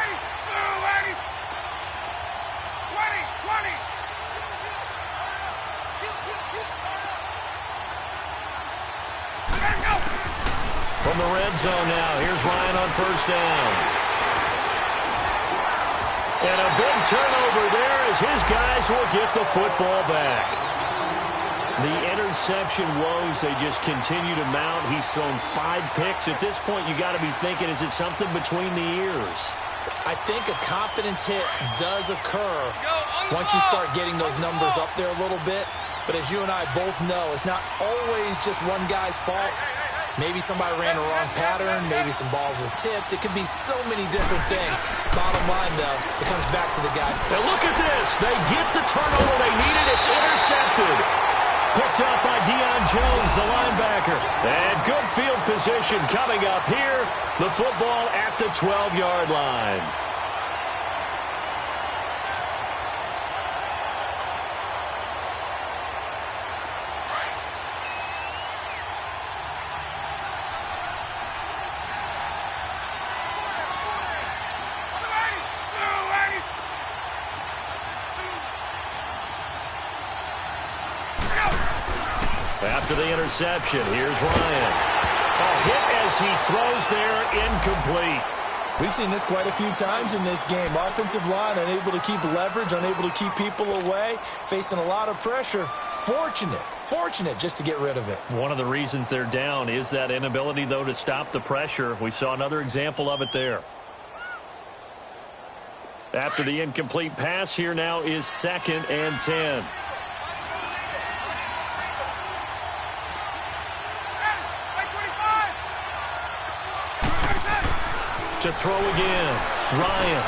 From the red zone now, here's Ryan on 1st down. And a big turnover there as his guys will get the football back. The interception woes, they just continue to mount. He's thrown 5 picks. At this point, you got to be thinking, is it something between the ears? I think a confidence hit does occur once you start getting those numbers up there a little bit. But as you and I both know, it's not always just one guy's fault. Maybe somebody ran the wrong pattern. Maybe some balls were tipped. It could be so many different things. Bottom line, though, it comes back to the guy. Now look at this. They get the turnover they needed. It's intercepted. Picked up by Deion Jones, the linebacker. And good field position coming up here. The football at the 12-yard line. After the interception, here's Ryan. A hit as he throws there, incomplete. We've seen this quite a few times in this game. Offensive line unable to keep leverage, unable to keep people away, facing a lot of pressure. Fortunate just to get rid of it. One of the reasons they're down is that inability, though, to stop the pressure. We saw another example of it there. After the incomplete pass, here now is 2nd and 10. To throw again, Ryan.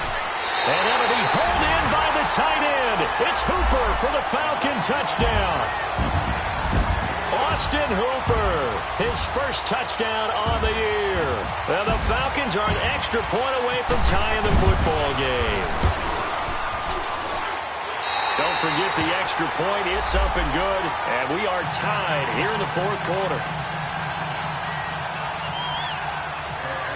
And that'll be pulled in by the tight end. It's Hooper for the Falcon touchdown. Austin Hooper, his first touchdown on the year. Well, the Falcons are an extra point away from tying the football game. Don't forget the extra point. It's up and good. And we are tied here in the 4th quarter.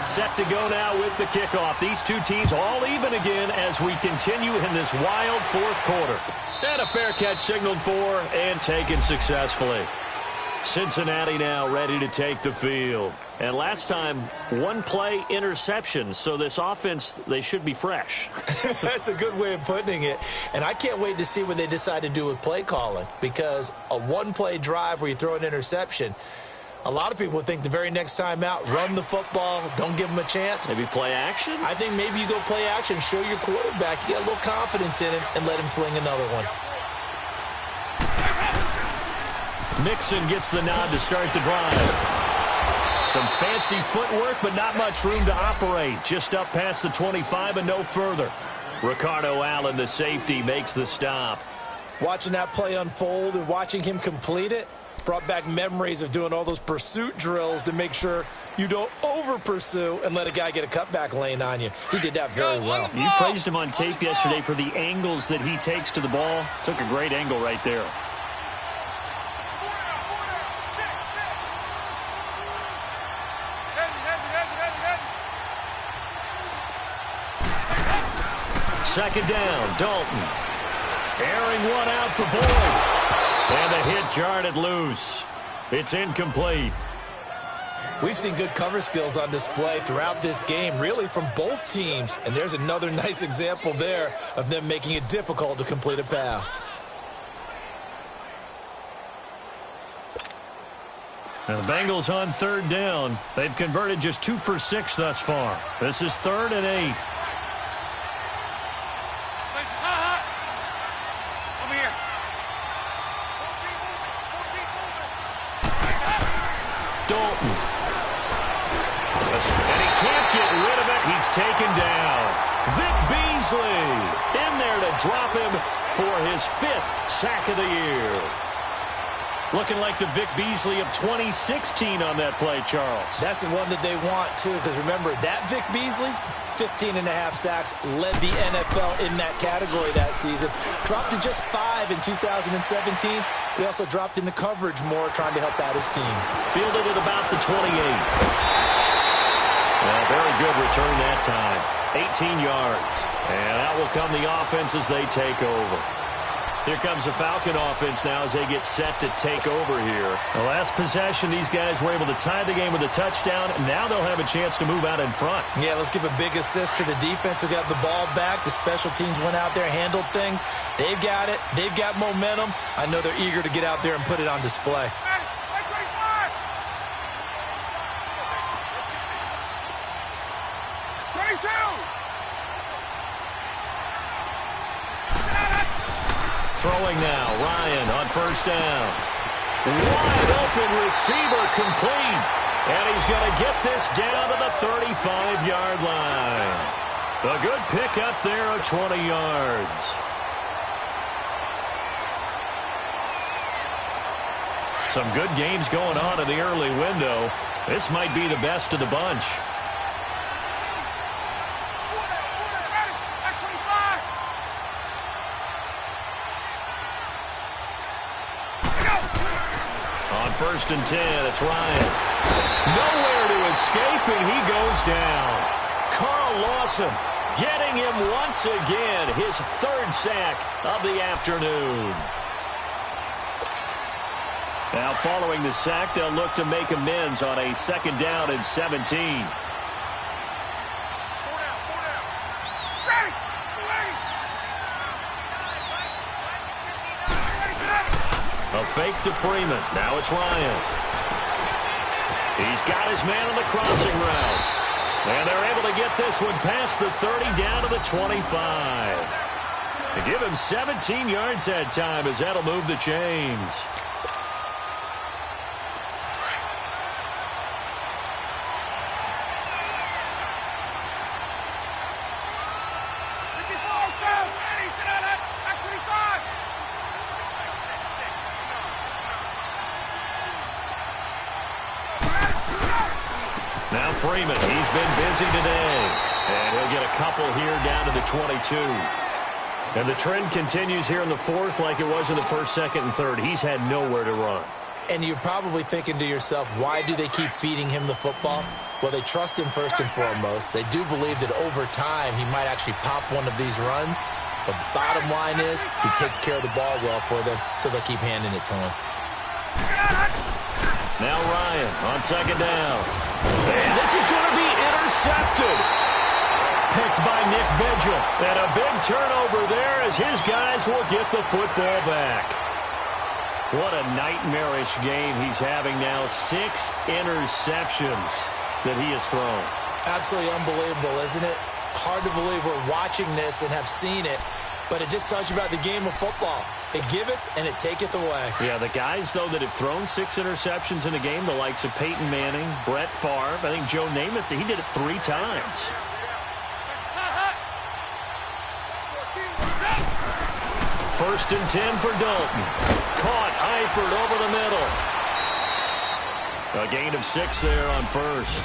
Set to go now with the kickoff. These two teams all even again as we continue in this wild 4th quarter. And a fair catch signaled for and taken successfully. Cincinnati now ready to take the field. And last time, 1-play interception. So this offense, they should be fresh. That's a good way of putting it. And I can't wait to see what they decide to do with play calling. Because a 1-play drive where you throw an interception, a lot of people would think the very next time out, run the football, don't give them a chance. Maybe play action? I think maybe you go play action, show your quarterback, you get a little confidence in him, and let him fling another one. Mixon gets the nod to start the drive. Some fancy footwork, but not much room to operate. Just up past the 25 and no further. Ricardo Allen, the safety, makes the stop. Watching that play unfold and watching him complete it brought back memories of doing all those pursuit drills to make sure you don't over-pursue and let a guy get a cutback lane on you. He did that very well. You praised him on tape yesterday for the angles that he takes to the ball. Took a great angle right there. Second down, Dalton. Airing one out for Boyd. And the hit jarred it loose. It's incomplete. We've seen good cover skills on display throughout this game, really from both teams. And there's another nice example there of them making it difficult to complete a pass. Now the Bengals on 3rd down. They've converted just 2 for 6 thus far. This is 3rd and 8. Dalton. And he can't get rid of it. He's taken down. Vic Beasley in there to drop him for his 5th sack of the year. Looking like the Vic Beasley of 2016 on that play, Charles. That's the one that they want, too, because remember, that Vic Beasley, 15.5 sacks, led the NFL in that category that season. Dropped to just 5 in 2017. He also dropped in the coverage more, trying to help out his team. Fielded at about the 28. Well, very good return that time. 18 yards. And out will come the offense as they take over. Here comes the Falcon offense now as they get set to take over here. The last possession, these guys were able to tie the game with a touchdown. Now they'll have a chance to move out in front. Yeah, let's give a big assist to the defense who got the ball back. The special teams went out there, handled things. They've got it. They've got momentum. I know they're eager to get out there and put it on display. Throwing now, Ryan on 1st down. Wide open receiver complete. And he's going to get this down to the 35-yard line. A good pickup there of 20 yards. Some good games going on in the early window. This might be the best of the bunch. On 1st and 10, it's Ryan. Nowhere to escape, and he goes down. Carl Lawson getting him once again, his 3rd sack of the afternoon. Now following the sack, they'll look to make amends on a 2nd down and 17. A fake to Freeman. Now it's Ryan. He's got his man on the crossing route. And they're able to get this one past the 30 down to the 25. They give him 17 yards that time as that'll move the chains. Now Freeman, he's been busy today. And he'll get a couple here down to the 22. And the trend continues here in the 4th like it was in the 1st, 2nd, and 3rd. He's had nowhere to run. And you're probably thinking to yourself, why do they keep feeding him the football? Well, they trust him first and foremost. They do believe that over time he might actually pop one of these runs. But bottom line is he takes care of the ball well for them, so they'll keep handing it to him. Now Ryan on 2nd down. And this is going to be intercepted. Picked by Nick Vigil. And a big turnover there as his guys will get the football back. What a nightmarish game he's having now. 6 interceptions that he has thrown. Absolutely unbelievable, isn't it? Hard to believe we're watching this and have seen it, but it just tells you about the game of football. It giveth and it taketh away. Yeah, the guys, though, that have thrown 6 interceptions in a game, the likes of Peyton Manning, Brett Favre, I think Joe Namath, he did it 3 times. First and 10 for Dalton. Caught Eifert over the middle. A gain of 6 there on first.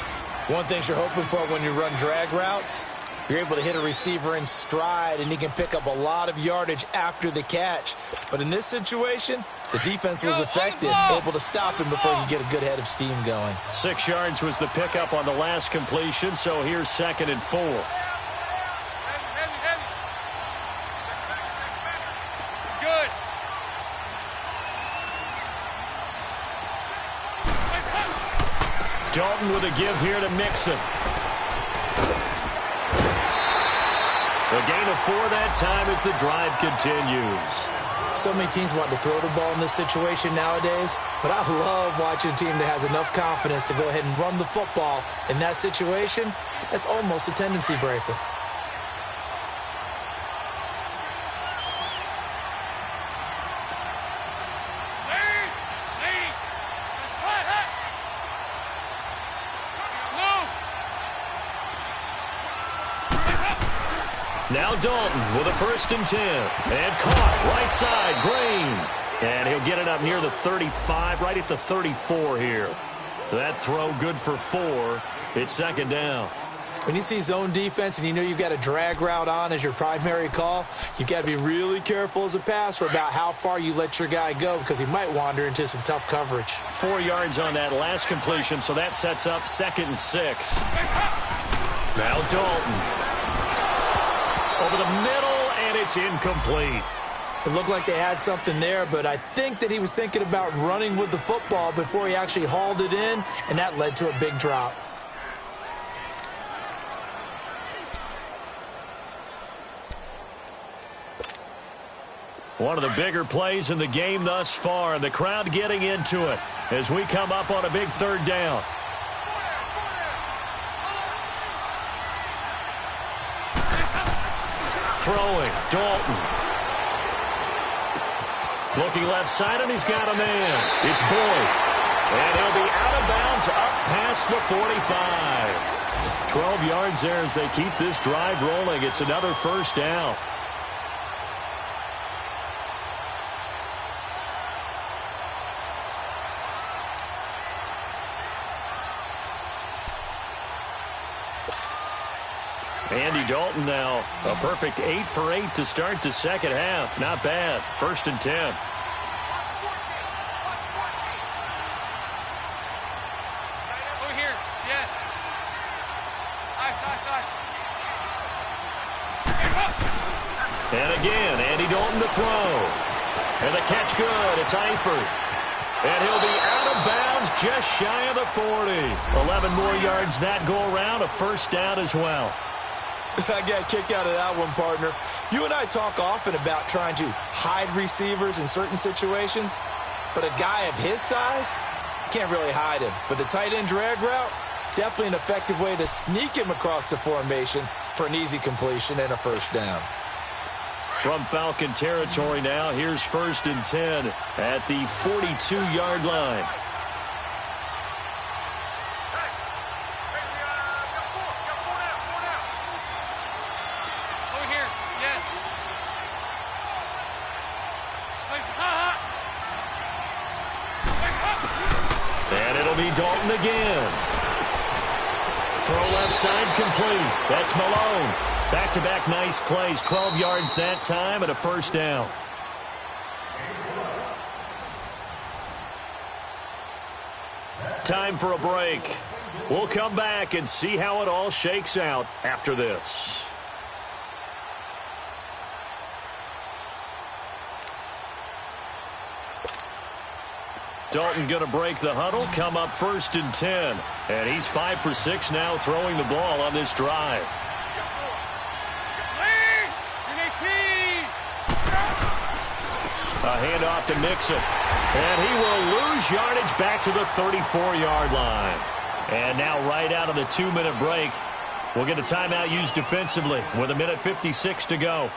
One thing you're hoping for when you run drag routes, you're able to hit a receiver in stride, and he can pick up a lot of yardage after the catch. But in this situation, the defense was effective, able to stop him before he could get a good head of steam going. 6 yards was the pickup on the last completion, so here's 2nd and 4. Good. Dalton with a give here to Mixon. A gain of 4 that time as the drive continues. So many teams want to throw the ball in this situation nowadays, but I love watching a team that has enough confidence to go ahead and run the football. In that situation, that's almost a tendency breaker. Now Dalton with a 1st and 10. And caught right side, Green. And he'll get it up near the 35, right at the 34 here. That throw good for 4. It's 2nd down. When you see zone defense and you know you've got a drag route on as your primary call, you've got to be really careful as a passer about how far you let your guy go because he might wander into some tough coverage. 4 yards on that last completion, so that sets up 2nd and 6. Now Dalton. Over the middle, and it's incomplete. It looked like they had something there, but I think that he was thinking about running with the football before he actually hauled it in, and that led to a big drop. One of the bigger plays in the game thus far, and the crowd getting into it as we come up on a big 3rd down. Throwing, Dalton. Looking left side, and he's got a man. It's Boyd. And he'll be out of bounds up past the 45. 12 yards there as they keep this drive rolling. It's another 1st down. Andy Dalton now, a perfect 8 for 8 to start the 2nd half. Not bad. 1st and 10. Over here. Yes. Nice. And again, Andy Dalton to throw. And the catch good. It's Eifert. And he'll be out of bounds just shy of the 40. 11 more yards that go around, a first down as well. I got a kick out of that one, partner. You and I talk often about trying to hide receivers in certain situations, but a guy of his size, can't really hide him. But the tight end drag route, definitely an effective way to sneak him across the formation for an easy completion and a first down. From Falcon territory now, here's 1st and 10 at the 42-yard line. And it'll be Dalton again. Throw left side complete. That's Malone. Back-to-back nice plays. 12 yards that time and a first down. Time for a break. We'll come back and see how it all shakes out after this. Dalton going to break the huddle, come up 1st and 10. And he's 5 for 6 now throwing the ball on this drive. A handoff to Mixon. And he will lose yardage back to the 34-yard line. And now right out of the 2-minute break, we'll get a timeout used defensively with 1:56 to go.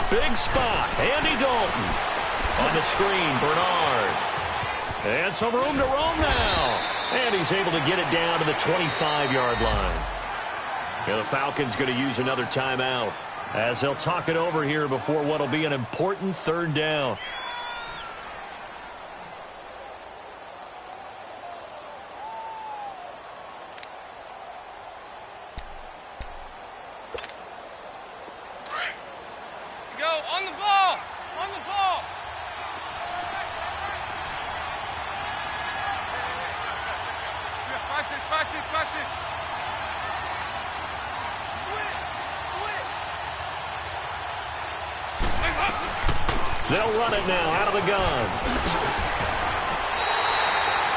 Big spot, Andy Dalton. On the screen, Bernard. And some room to roam now. And he's able to get it down to the 25-yard line. Yeah, the Falcons going to use another timeout as they'll talk it over here before what will be an important 3rd down. They'll run it now out of the gun.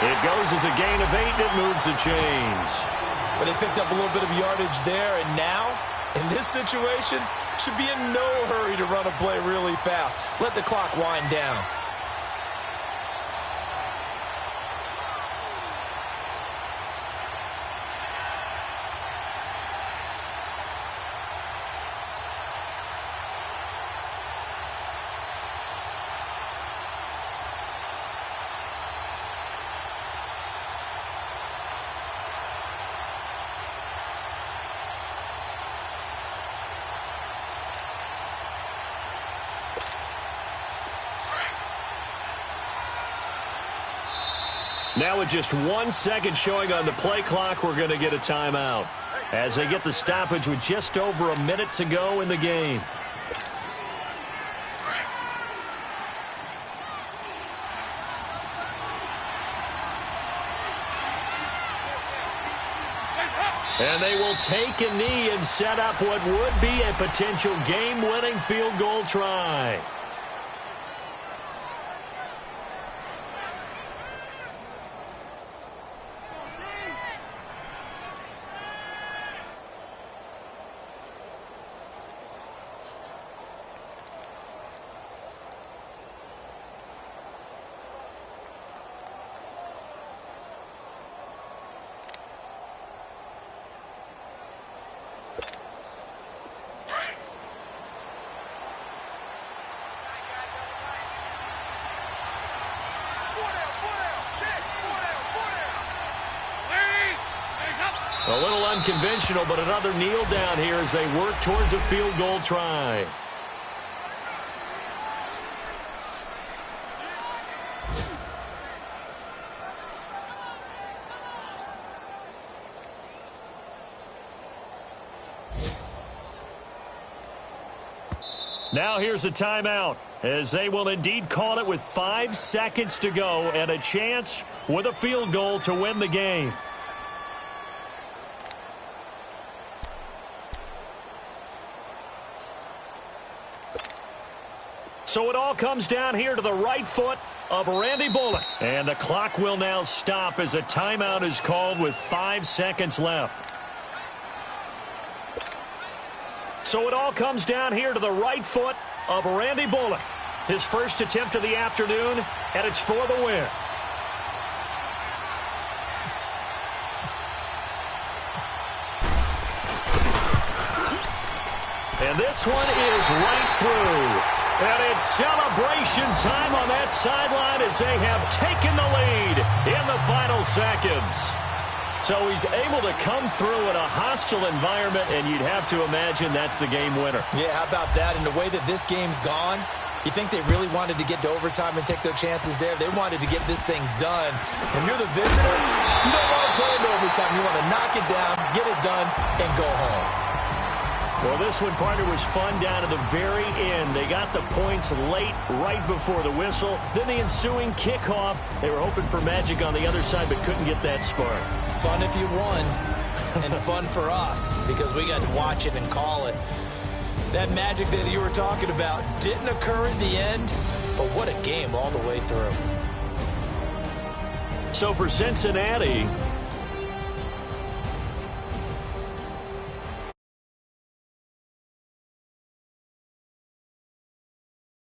It goes as a gain of 8, and it moves the chains. But they picked up a little bit of yardage there, and now, in this situation, should be in no hurry to run a play really fast. Let the clock wind down. Now with just 1 second showing on the play clock, we're going to get a timeout as they get the stoppage with just over a minute to go in the game. And they will take a knee and set up what would be a potential game-winning field goal try. A little unconventional, but another kneel down here as they work towards a field goal try. Now here's a timeout, as they will indeed call it with 5 seconds to go and a chance with a field goal to win the game. So it all comes down here to the right foot of Randy Bullock. And the clock will now stop as a timeout is called with 5 seconds left. So it all comes down here to the right foot of Randy Bullock. His first attempt of the afternoon, and it's for the win. And this one is right through. And it's celebration time on that sideline as they have taken the lead in the final seconds. So he's able to come through in a hostile environment, and you'd have to imagine that's the game winner. Yeah, how about that? And the way that this game's gone, you think they really wanted to get to overtime and take their chances there? They wanted to get this thing done. When you're the visitor, you don't want to play into overtime. You want to knock it down, get it done, and go home. Well, this one, partner, was fun down to the very end. They got the points late, right before the whistle. Then the ensuing kickoff. They were hoping for magic on the other side, but couldn't get that spark. Fun if you won, and fun for us, because we got to watch it and call it. That magic that you were talking about didn't occur at the end, but what a game all the way through. So for Cincinnati,